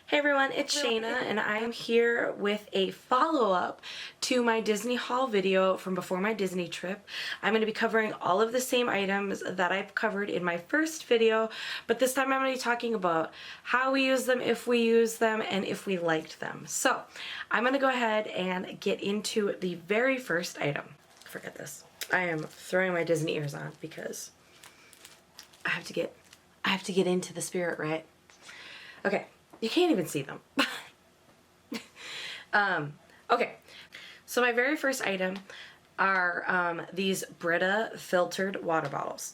Hey everyone, it's Shayna and I'm here with a follow-up to my Disney haul video from before my Disney trip. I'm going to be covering all of the same items that I've covered in my first video, but this time I'm going to be talking about how we use them, if we use them, and if we liked them. So I'm going to go ahead and get into the very first item. Forget this. I am throwing my Disney ears on because I have to get into the spirit, right? Okay. You can't even see them. Okay, so my very first item are these Brita filtered water bottles.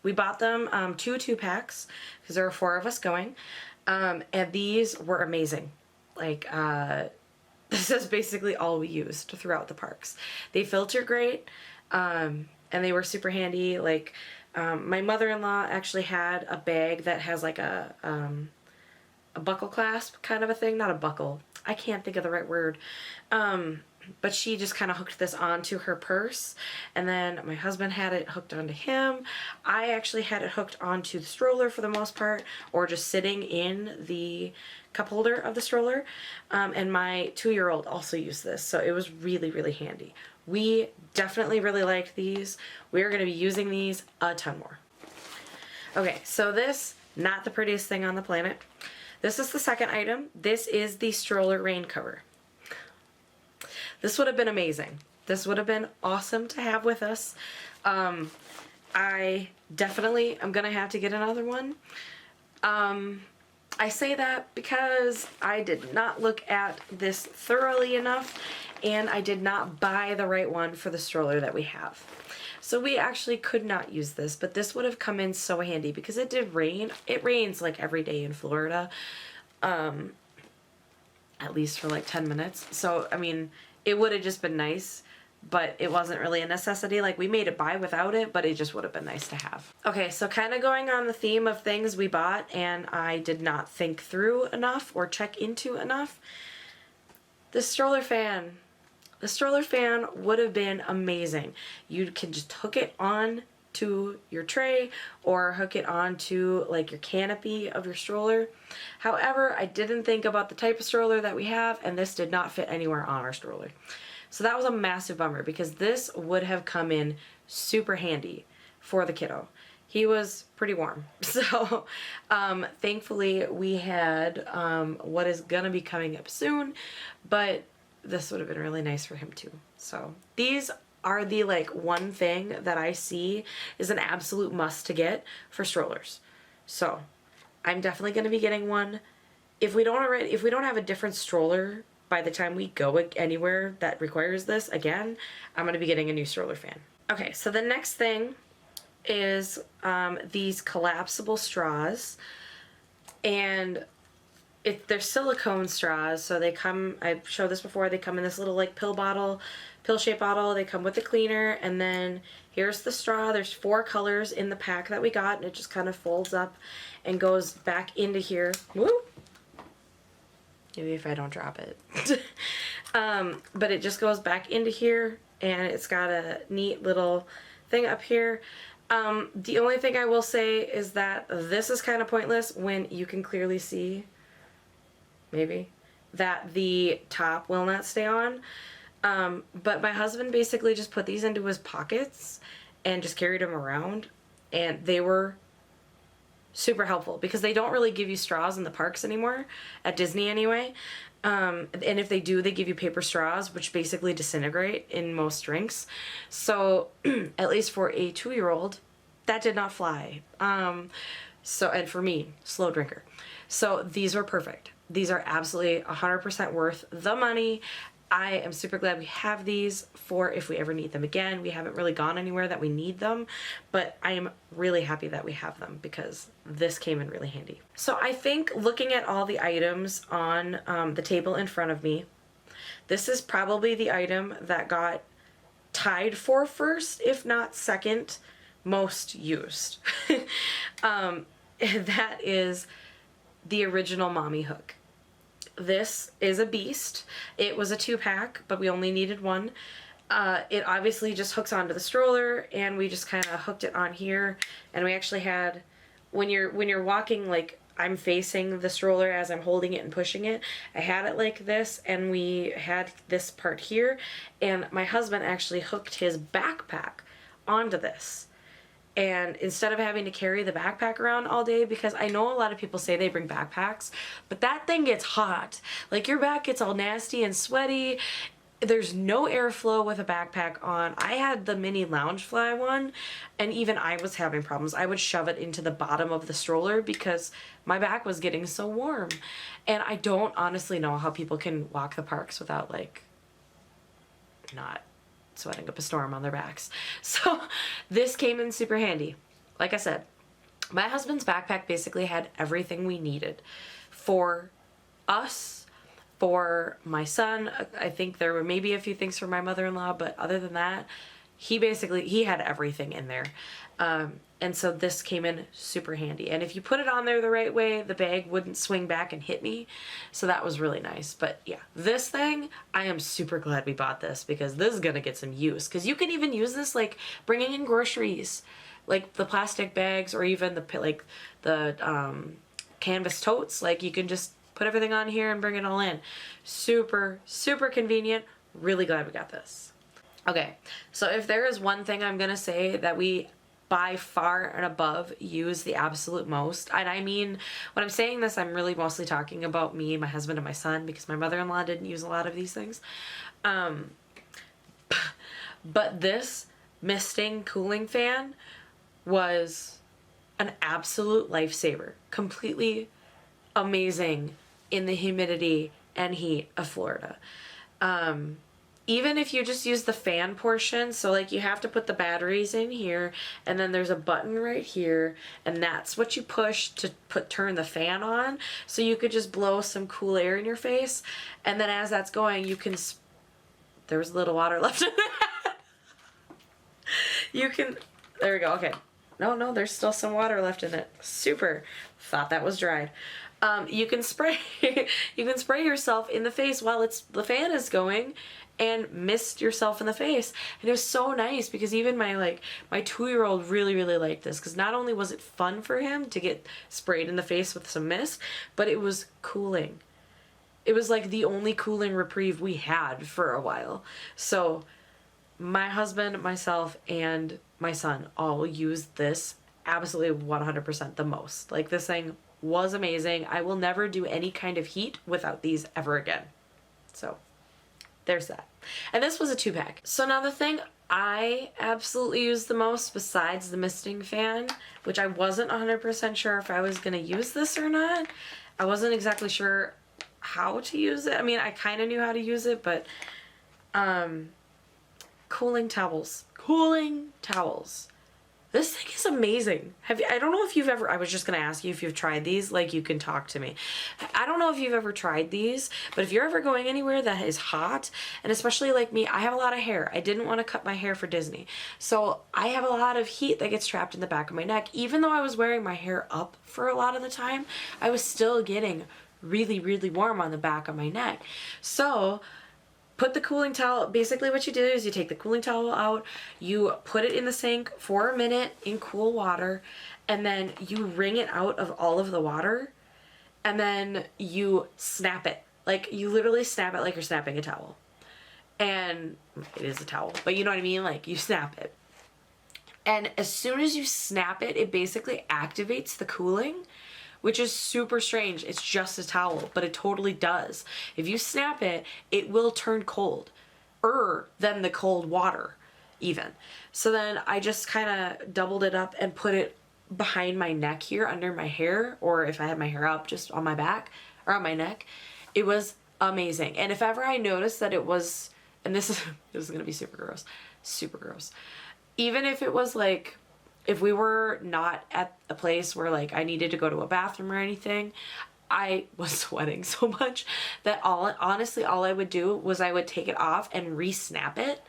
We bought them 2-packs because there were 4 of us going, and these were amazing. Like, this is basically all we used throughout the parks. They filter great, and they were super handy. Like, my mother-in-law actually had a bag that has like a buckle clasp kind of a thing, not a buckle. I can't think of the right word. But she just kind of hooked this onto her purse, and then my husband had it hooked onto him. I actually had it hooked onto the stroller for the most part, or just sitting in the cup holder of the stroller. And my 2-year-old also used this, so it was really, really handy. We definitely really liked these. We're going to be using these a ton more. Okay, so this, not the prettiest thing on the planet. This is the second item. This is the stroller rain cover. This would have been amazing. This would have been awesome to have with us. I definitely am gonna have to get another one. I say that because I did not look at this thoroughly enough, and I did not buy the right one for the stroller that we have. So we actually could not use this, but this would have come in so handy because it did rain. It rains like every day in Florida, at least for like 10 minutes. So, I mean, it would have just been nice, but it wasn't really a necessity. Like, we made it by without it, but it just would have been nice to have. Okay, so kind of going on the theme of things we bought and I did not think through enough or check into enough. The stroller fan. The stroller fan would have been amazing. You can just hook it on to your tray or hook it onto like your canopy of your stroller. However, I didn't think about the type of stroller that we have, and this did not fit anywhere on our stroller. So that was a massive bummer because this would have come in super handy for the kiddo. He was pretty warm. So thankfully we had what is gonna be coming up soon, but this would have been really nice for him too. So these are the like one thing that I see is an absolute must to get for strollers. So I'm definitely going to be getting one. If we don't have a different stroller by the time we go anywhere that requires this again, I'm going to be getting a new stroller fan. Okay, so the next thing is these collapsible straws, and they're silicone straws, so they come, I've showed this before, they come in this little like pill-shaped bottle. They come with the cleaner, and then here's the straw. There's 4 colors in the pack that we got, and it just kind of folds up and goes back into here. Woo! Maybe if I don't drop it. But it just goes back into here, and it's got a neat little thing up here. The only thing I will say is that this is kind of pointless when you can clearly see, maybe, that the top will not stay on. But my husband basically just put these into his pockets and just carried them around, and they were super helpful because they don't really give you straws in the parks anymore, at Disney anyway. And if they do, they give you paper straws, which basically disintegrate in most drinks. So at least for a 2-year-old, that did not fly. And for me, slow drinker. So these were perfect. These are absolutely 100% worth the money. I am super glad we have these for if we ever need them again. We haven't really gone anywhere that we need them, but I am really happy that we have them because this came in really handy. So I think looking at all the items on the table in front of me, this is probably the item that got tied for first, if not second, most used. That is the original mommy hook. This is a beast. It was a 2-pack, but we only needed one. It obviously just hooks onto the stroller, and we just kind of hooked it on here. And we actually had, when you're walking like I'm facing the stroller as I'm holding it and pushing it. I had it like this, and we had this part here, and my husband actually hooked his backpack onto this. And instead of having to carry the backpack around all day, because I know a lot of people say they bring backpacks, but that thing gets hot. Like, your back gets all nasty and sweaty. There's no airflow with a backpack on. I had the mini Loungefly one, and even I was having problems. I would shove it into the bottom of the stroller because my back was getting so warm. And I don't honestly know how people can walk the parks without, like, not sweating up a storm on their backs. So this came in super handy. Like I said, my husband's backpack basically had everything we needed for us, for my son. I think there were maybe a few things for my mother-in-law, but other than that, he had everything in there. And so this came in super handy. And if you put it on there the right way, the bag wouldn't swing back and hit me. So that was really nice. But yeah, this thing, I am super glad we bought this, because this is going to get some use. Because you can even use this like bringing in groceries, like the plastic bags, or even the canvas totes. Like, you can just put everything on here and bring it all in. Super, super convenient. Really glad we got this. Okay, so if there is one thing I'm going to say that we by far and above use the absolute most, and I mean, when I'm saying this, I'm really mostly talking about me, my husband, and my son, because my mother-in-law didn't use a lot of these things. But this misting cooling fan was an absolute lifesaver. Completely amazing in the humidity and heat of Florida. Even if you just use the fan portion, so like you have to put the batteries in here, and then there's a button right here, and that's what you push to turn the fan on, so you could just blow some cool air in your face, and then as that's going, you can, there was a little water left in that. You can, there we go, okay. No, there's still some water left in it. Super. Thought that was dried. You can spray yourself in the face while the fan is going, and mist yourself in the face. And it was so nice, because even my 2-year-old really, really liked this, because not only was it fun for him to get sprayed in the face with some mist, but it was cooling. It was like the only cooling reprieve we had for a while. So my husband, myself, and my son all used this absolutely 100% the most. Like, this thing was amazing. I will never do any kind of heat without these ever again. So there's that. And this was a 2-pack. So now the thing I absolutely used the most, besides the misting fan, which I wasn't 100% sure if I was going to use this or not. I wasn't exactly sure how to use it. I mean, I kind of knew how to use it, but cooling towels. Cooling towels. This thing is amazing. I don't know if you've ever, I was just going to ask you if you've tried these, like, you can talk to me. I don't know if you've ever tried these, but if you're ever going anywhere that is hot, and especially like me, I have a lot of hair. I didn't want to cut my hair for Disney. So I have a lot of heat that gets trapped in the back of my neck. Even though I was wearing my hair up for a lot of the time, I was still getting really, really warm on the back of my neck. So put the cooling towel, basically what you do is you take the cooling towel out, you put it in the sink for a minute in cool water, and then you wring it out of all of the water, and then you snap it. Like, you literally snap it like you're snapping a towel. And it is a towel, but you know what I mean? Like, you snap it. And as soon as you snap it, it basically activates the cooling, which is super strange. It's just a towel, but it totally does. If you snap it, it will turn colder than the cold water, even. So then I just kind of doubled it up and put it behind my neck here, under my hair, or if I had my hair up, just on my back, or on my neck. It was amazing. And if ever I noticed that it was, and this is gonna be super gross. Even if it was like, if we were not at a place where like I needed to go to a bathroom or anything, I was sweating so much that honestly all I would do was I would take it off and re-snap it.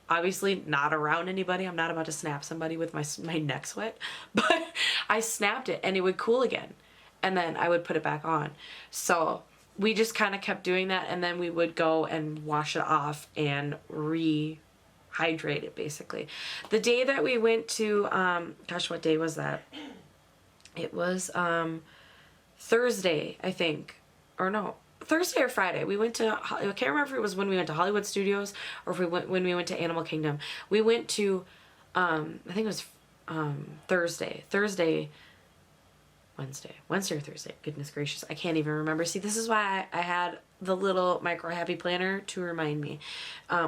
Obviously not around anybody. I'm not about to snap somebody with my neck sweat, but I snapped it and it would cool again. And then I would put it back on. So we just kind of kept doing that, and then we would go and wash it off and hydrate it, basically. The day that we went to, gosh, what day was that? It was Thursday, I think, or no, Thursday or Friday, we went to, I can't remember if it was when we went to Hollywood Studios or if when we went to Animal Kingdom. We went to, I think it was Wednesday or Thursday. Goodness gracious, I can't even remember. See, this is why I had the little micro happy planner to remind me,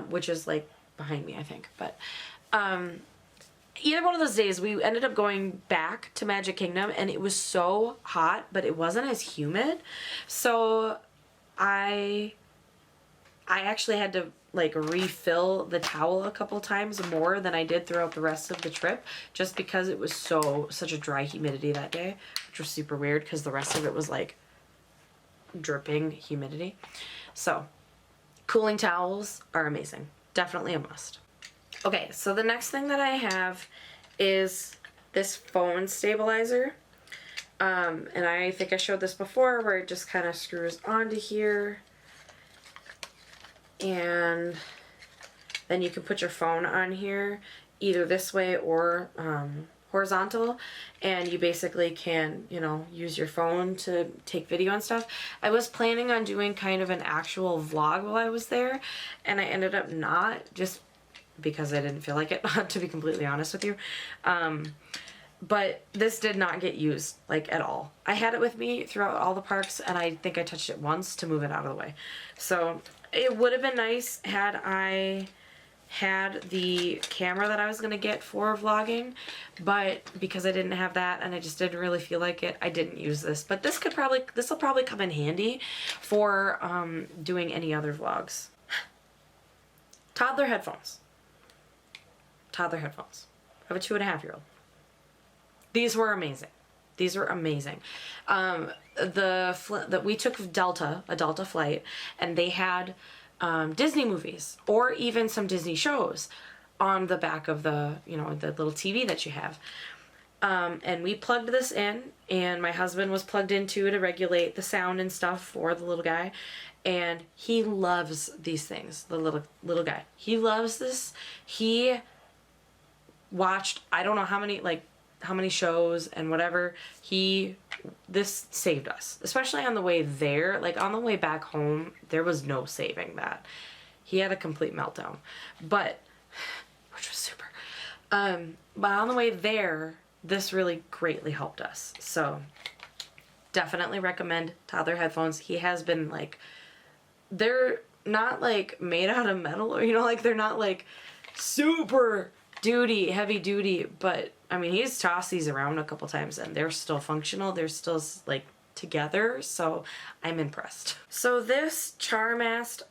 which is like behind me, I think. But either one of those days, we ended up going back to Magic Kingdom, and it was so hot, but it wasn't as humid. So I actually had to like refill the towel a couple times more than I did throughout the rest of the trip, just because it was such a dry humidity that day, which was super weird because the rest of it was like dripping humidity. So cooling towels are amazing. Definitely a must. Okay, so the next thing that I have is this phone stabilizer. And I think I showed this before, where it just kind of screws onto here. And then you can put your phone on here either this way or horizontal, and you basically can, you know, use your phone to take video and stuff. I was planning on doing kind of an actual vlog while I was there, and I ended up not, just because I didn't feel like it, to be completely honest with you. But this did not get used, like, at all. I had it with me throughout all the parks, and I think I touched it once to move it out of the way. So it would have been nice had I had the camera that I was going to get for vlogging, but because I didn't have that and I just didn't really feel like it, I didn't use this. But this will probably come in handy for doing any other vlogs. Toddler headphones. Toddler headphones. I have a 2.5-year-old. These were amazing. These were amazing. We took a Delta flight, and they had Disney movies or even some Disney shows on the back of the, you know, the little TV that you have. And we plugged this in, and my husband was plugged into it to regulate the sound and stuff for the little guy. And he loves these things, the little guy. He loves this. He watched, I don't know how many shows and whatever. This saved us, especially on the way there. Like, on the way back home, there was no saving that. He had a complete meltdown, which was super. But on the way there, this really greatly helped us. So definitely recommend Toddler headphones. He has been like, they're not like made out of metal, or, you know, like they're not like super heavy duty, but I mean, he's tossed these around a couple times and they're still functional. They're still like together, so I'm impressed. So this Charmast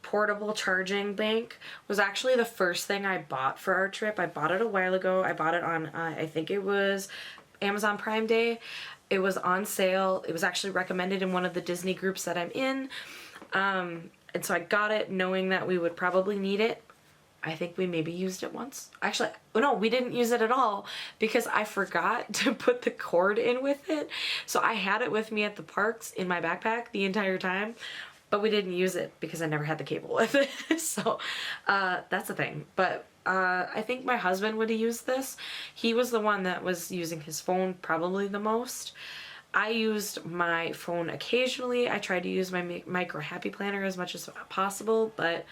portable charging bank was actually the first thing I bought for our trip. I bought it a while ago. I bought it on, I think it was Amazon Prime Day. It was on sale. It was actually recommended in one of the Disney groups that I'm in. And so I got it knowing that we would probably need it. I think we maybe used it once. Actually, no, we didn't use it at all because I forgot to put the cord in with it. So I had it with me at the parks in my backpack the entire time, but we didn't use it because I never had the cable with it. So that's the thing. But I think my husband would have used this. He was the one that was using his phone probably the most. I used my phone occasionally. I tried to use my micro happy planner as much as possible, but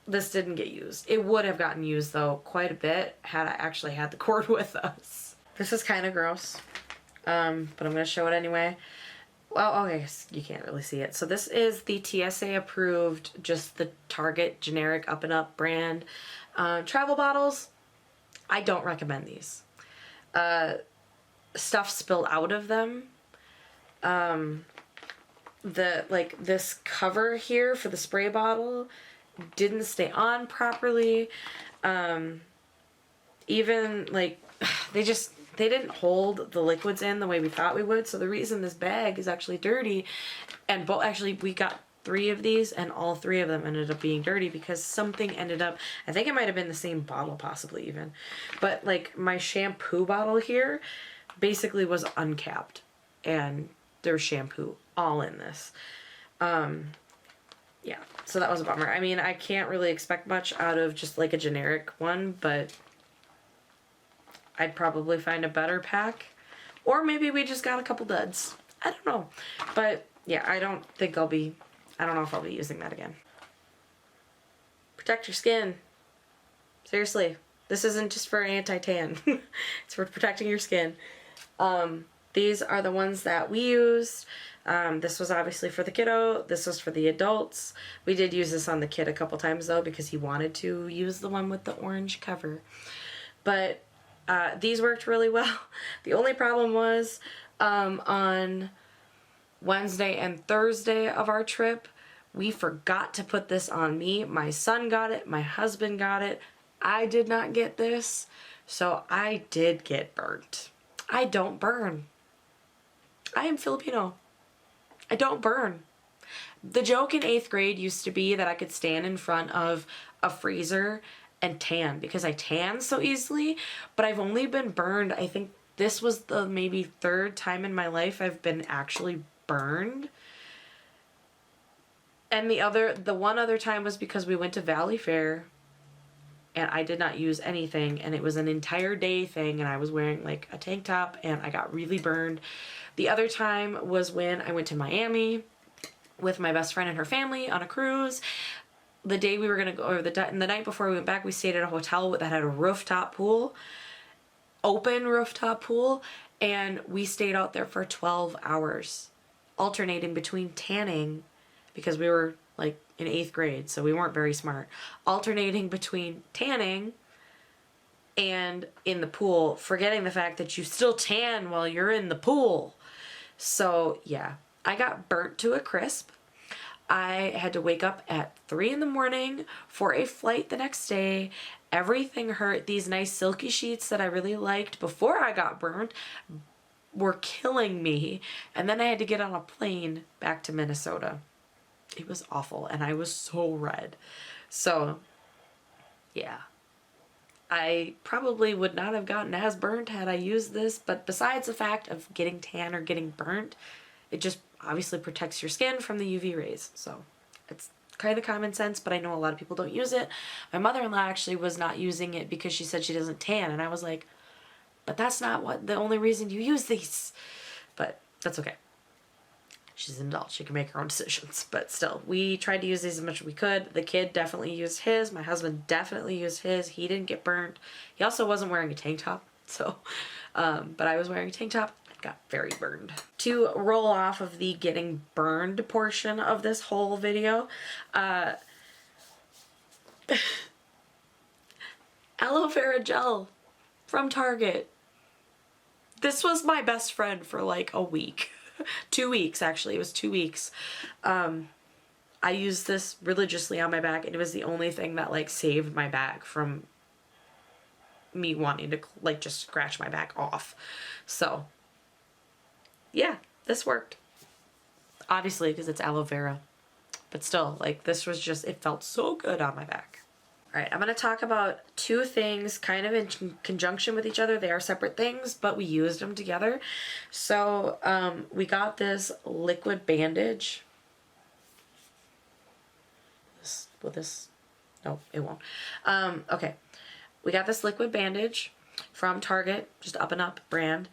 this didn't get used. It would have gotten used, though, quite a bit had I actually had the cord with us. This is kind of gross, but I'm going to show it anyway. Well, okay, you can't really see it. So this is the TSA approved, just the Target generic up and up brand travel bottles. I don't recommend these. Stuff spilled out of them. This cover here for the spray bottle didn't stay on properly. Even like they didn't hold the liquids in the way we thought we would. So the reason this bag is actually dirty, and actually we got 3 of these and all 3 of them ended up being dirty because something ended up, I think it might have been the same bottle possibly even, but like my shampoo bottle here basically was uncapped and there's shampoo all in this. Yeah, so that was a bummer. I mean, I can't really expect much out of just like a generic one, but I'd probably find a better pack. Or maybe we just got a couple duds. I don't know. But yeah, I don't know if I'll be using that again. Protect your skin. Seriously. This isn't just for anti-tan. It's for protecting your skin. These are the ones that we used. This was obviously for the kiddo. This was for the adults. We did use this on the kid a couple times though because he wanted to use the one with the orange cover. But these worked really well. The only problem was on Wednesday and Thursday of our trip, we forgot to put this on me. My son got it. My husband got it. I did not get this. So I did get burnt. I don't burn. I am Filipino. I don't burn. The joke in 8th grade used to be that I could stand in front of a freezer and tan because I tan so easily, but I've only been burned. I think this was the maybe 3rd time in my life I've been actually burned. And the one other time was because we went to Valley Fair and I did not use anything, and it was an entire day thing, and I was wearing like a tank top and I got really burned. The other time was when I went to Miami with my best friend and her family on a cruise. The day we were gonna go, or the night before we went back, we stayed at a hotel that had a rooftop pool, open rooftop pool, and we stayed out there for 12 hours, alternating between tanning, because we were like in 8th grade, so we weren't very smart, alternating between tanning and in the pool, forgetting the fact that you still tan while you're in the pool. So yeah, I got burnt to a crisp. I had to wake up at 3 in the morning for a flight the next day. Everything hurt. These nice silky sheets that I really liked before I got burnt were killing me. And then I had to get on a plane back to Minnesota. It was awful, and I was so red. So yeah, I probably would not have gotten as burnt had I used this, but besides the fact of getting tan or getting burnt, it just obviously protects your skin from the UV rays. So it's kind of common sense, but I know a lot of people don't use it. My mother-in-law actually was not using it because she said she doesn't tan, and I was like, but that's not the only reason you use these. But that's okay. She's an adult. She can make her own decisions. But still, we tried to use these as much as we could. The kid definitely used his. My husband definitely used his. He didn't get burnt. He also wasn't wearing a tank top. So, but I was wearing a tank top. I got very burned. To roll off of the getting burned portion of this whole video, Aloe Vera gel from Target. This was my best friend for like a week. 2 weeks, actually. It was 2 weeks. I used this religiously on my back, and it was the only thing that like saved my back from me wanting to like just scratch my back off. So yeah, this worked. Obviously, because it's aloe vera. But still, like, this was just, it felt so good on my back. Alright, I'm going to talk about 2 things kind of in conjunction with each other. They are separate things, but we used them together. So, we got this liquid bandage. No, it won't. Okay. We got this liquid bandage from Target, just Up and Up brand.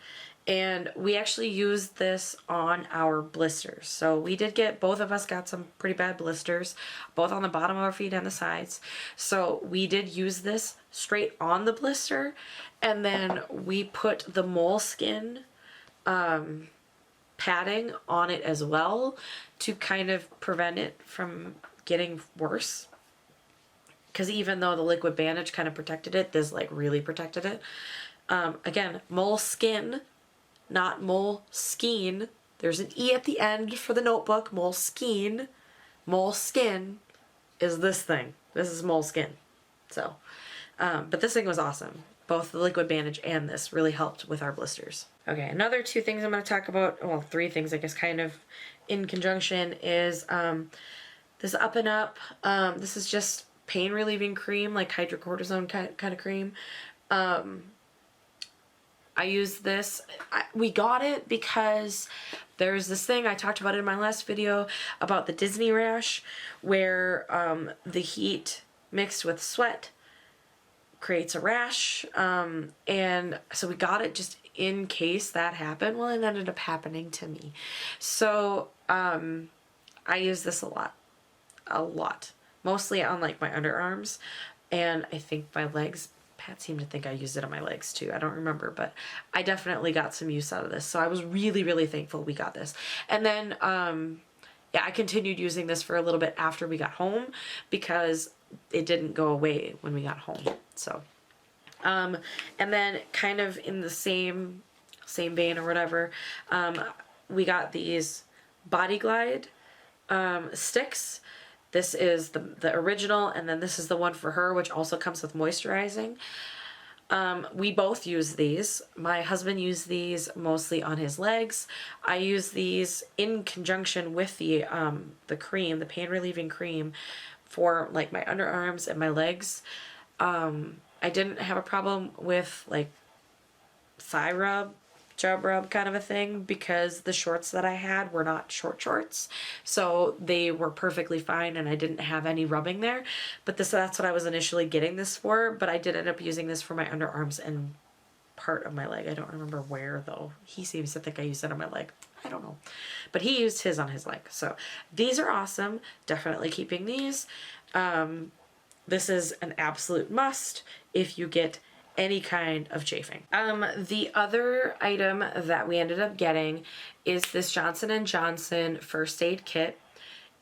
And we actually used this on our blisters. So we did both of us got some pretty bad blisters, both on the bottom of our feet and the sides. So we did use this straight on the blister, and then we put the moleskin padding on it as well to kind of prevent it from getting worse. Because even though the liquid bandage kind of protected it, this like really protected it. Again, moleskin, not moleskine. There's an E at the end for the notebook. Moleskine. Moleskin is this thing. This is moleskin. So, but this thing was awesome. Both the liquid bandage and this really helped with our blisters. Okay, another 2 things I'm going to talk about, well, 3 things I guess kind of in conjunction is this Up and Up. This is just pain relieving cream, like hydrocortisone kind of cream. I use this. We got it because there's this thing, I talked about it in my last video, about the Disney rash, where the heat mixed with sweat creates a rash. And so we got it just in case that happened, well, it ended up happening to me. So I use this a lot, mostly on like my underarms, and I think my legs. Pat seemed to think I used it on my legs too. I don't remember, but I definitely got some use out of this. So I was really, really thankful we got this. And then, yeah, I continued using this for a little bit after we got home because it didn't go away when we got home. So, and then kind of in the same vein or whatever, we got these Body Glide sticks. This is the original, and then this is the one for her, which also comes with moisturizing. We both use these. My husband used these mostly on his legs. I use these in conjunction with the cream, the pain relieving cream, for like my underarms and my legs. I didn't have a problem with like thigh rub, job rub kind of a thing, because the shorts that I had were not short shorts, so they were perfectly fine and I didn't have any rubbing there. But that's what I was initially getting this for, but I did end up using this for my underarms and part of my leg. I don't remember where though. He seems to think I used it on my leg. I don't know. But he used his on his leg. So these are awesome. Definitely keeping these. This is an absolute must if you get any kind of chafing. The other item that we ended up getting is this Johnson & Johnson first aid kit.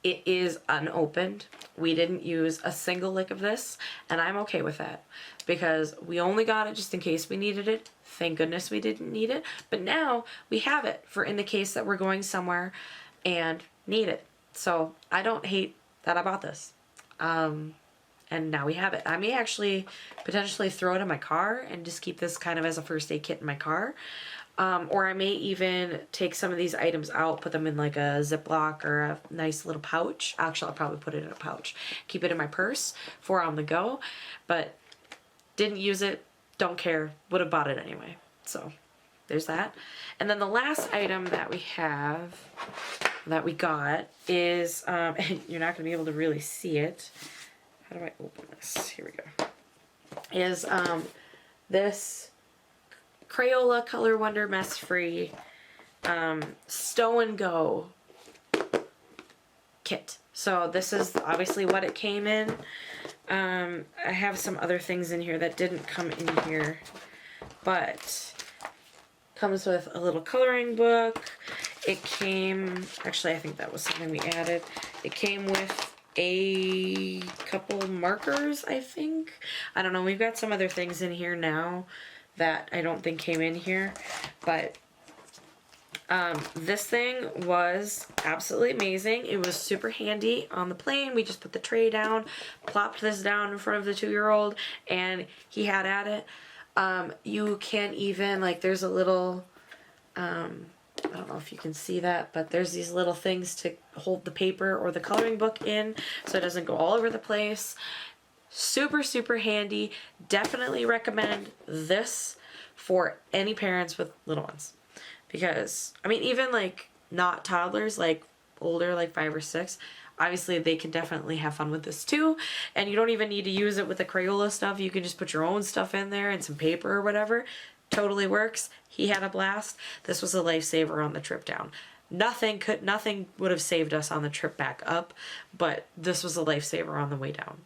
It is unopened. We didn't use a single lick of this, and I'm okay with that because we only got it just in case we needed it. Thank goodness we didn't need it, but now we have it for in the case that we're going somewhere and need it. So I don't hate that I bought this. And now we have it. I may actually potentially throw it in my car and just keep this kind of as a first aid kit in my car. Or I may even take some of these items out, put them in like a Ziploc or a nice little pouch. Actually, I'll probably put it in a pouch. Keep it in my purse for on the go. But didn't use it, don't care, would have bought it anyway. So there's that. And then the last item that we have, that we got is, and you're not going to be able to really see it. How do I open this? Here we go. Is this Crayola Color Wonder Mess Free Stow and Go kit. So this is obviously what it came in. I have some other things in here that didn't come in here, but comes with a little coloring book. It came, actually I think that was something we added. It came with a couple markers, I think. I don't know, we've got some other things in here now that I don't think came in here, but this thing was absolutely amazing. It was super handy on the plane. We just put the tray down, plopped this down in front of the 2-year-old, and he had at it. You can even, like, there's a little, I don't know if you can see that, but there's these little things to hold the paper or the coloring book in so it doesn't go all over the place. Super, super handy. Definitely recommend this for any parents with little ones. Because, I mean, even like not toddlers, like older, like 5 or 6, obviously they can definitely have fun with this too. And you don't even need to use it with the Crayola stuff. You can just put your own stuff in there and some paper or whatever. Totally works. He had a blast. This was a lifesaver on the trip down. Nothing would have saved us on the trip back up, but this was a lifesaver on the way down.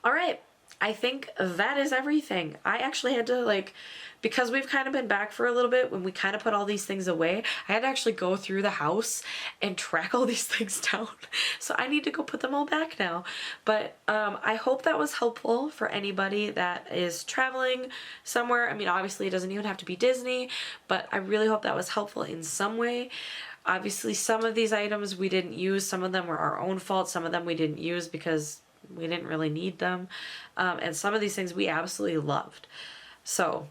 All right, I think that is everything. I actually had to, like, because we've kind of been back for a little bit, when we kind of put all these things away, I had to actually go through the house and track all these things down. So I need to go put them all back now. But I hope that was helpful for anybody that is traveling somewhere. I mean, obviously it doesn't even have to be Disney, but I really hope that was helpful in some way. Obviously some of these items we didn't use. Some of them were our own fault. Some of them we didn't use because we didn't really need them. And some of these things we absolutely loved. So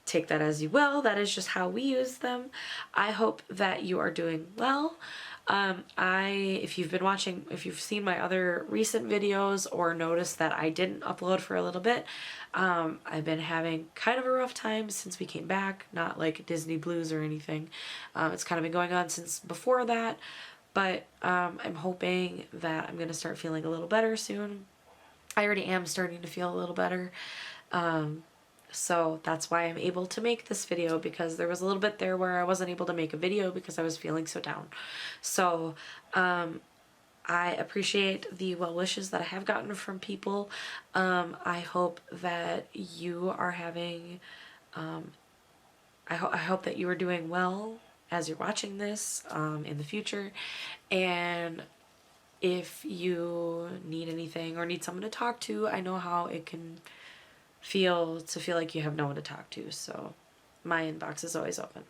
take that as you will. That is just how we use them. I hope that you are doing well. If you've been watching, if you've seen my other recent videos or noticed that I didn't upload for a little bit, I've been having kind of a rough time since we came back. Not like Disney blues or anything. It's kind of been going on since before that. But I'm hoping that I'm going to start feeling a little better soon. I already am starting to feel a little better. So that's why I'm able to make this video, because there was a little bit there where I wasn't able to make a video because I was feeling so down. So I appreciate the well wishes that I have gotten from people. I hope that you are having, I hope that you are doing well as you're watching this in the future. And if you need anything or need someone to talk to, I know how it can feel like you have no one to talk to. So my inbox is always open.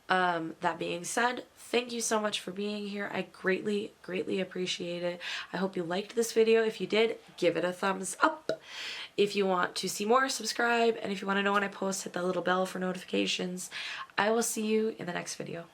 That being said, thank you so much for being here. I greatly, greatly appreciate it. I hope you liked this video. If you did, give it a thumbs up. If you want to see more, subscribe. And if you want to know when I post, hit the little bell for notifications. I will see you in the next video.